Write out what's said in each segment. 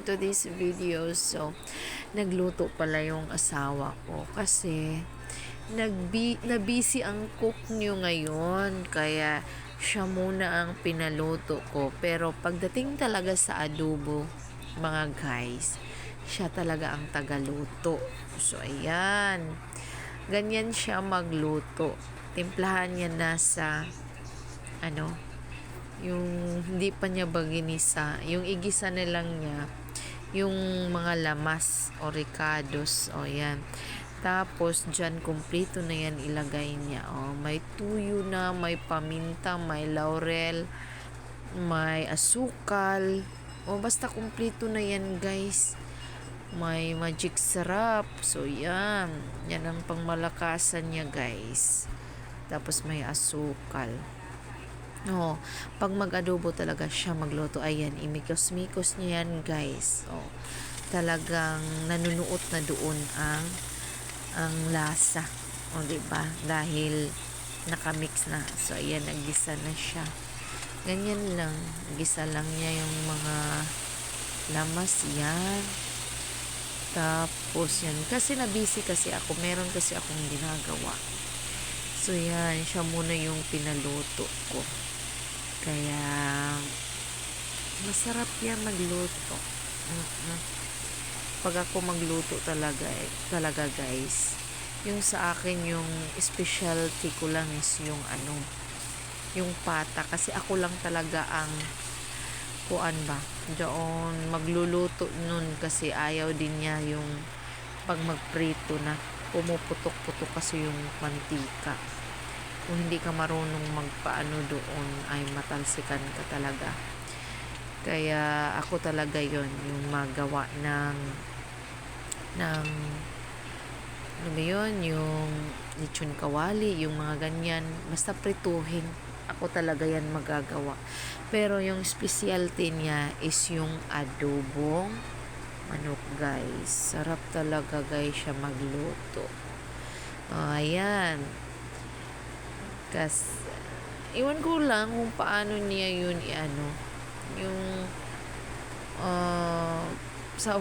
today's video. So, nagluto pala yung asawa ko kasi na-busy ang cook nyo ngayon. Kaya, siya muna ang pinaluto ko. Pero, pagdating talaga sa adobo, mga guys, siya talaga ang tagaluto. So, ayan. Ganyan siya magluto. Timplahan niya na sa yung hindi pa niya ba ginisa, yung igisa na lang niya yung mga lamas o ricados, o yan. Tapos dyan kumpleto na yan ilagay niya. May tuyo na, may paminta, may laurel, may asukal, basta kumpleto na yan, guys. May magic sarap, so yan ang pangmalakasan niya, guys. Tapos may asukal. Pag mag-adobo talaga siya magluto, ayan, imikos-mikos niya yan, guys. Talagang nanunuot na doon ang lasa. Diba? Dahil nakamix na. So, ayan, naggisa na siya. Ganyan lang. Gisa lang niya yung mga lamas yan. Tapos, yan. Kasi na-busy kasi ako. Meron kasi akong ginagawa. So, yan. Siya muna yung pinaluto ko. Kaya, masarap yan magluto. Pag ako magluto talaga, guys, yung sa akin, yung specialty ko lang is yung pata. Kasi ako lang talaga ang doon magluluto nun, kasi ayaw din niya yung pag magprito na pumuputok-putok kasi yung mantika. Kung hindi ka marunong magpaano doon, ay matalsikan ka talaga. Kaya ako talaga yon yung magawa ng yung lechon kawali, yung mga ganyan, basta prituhin, ako talaga yan magagawa. Pero yung specialty niya is yung adobong manok, guys. Sarap talaga, guys, siya magluto. Ayan. Kasi, iwan ko lang kung paano niya yun yung sa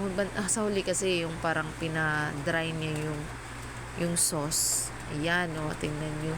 huli kasi yung parang pina-dry niya yung sauce. Ayan, tingnan nyo.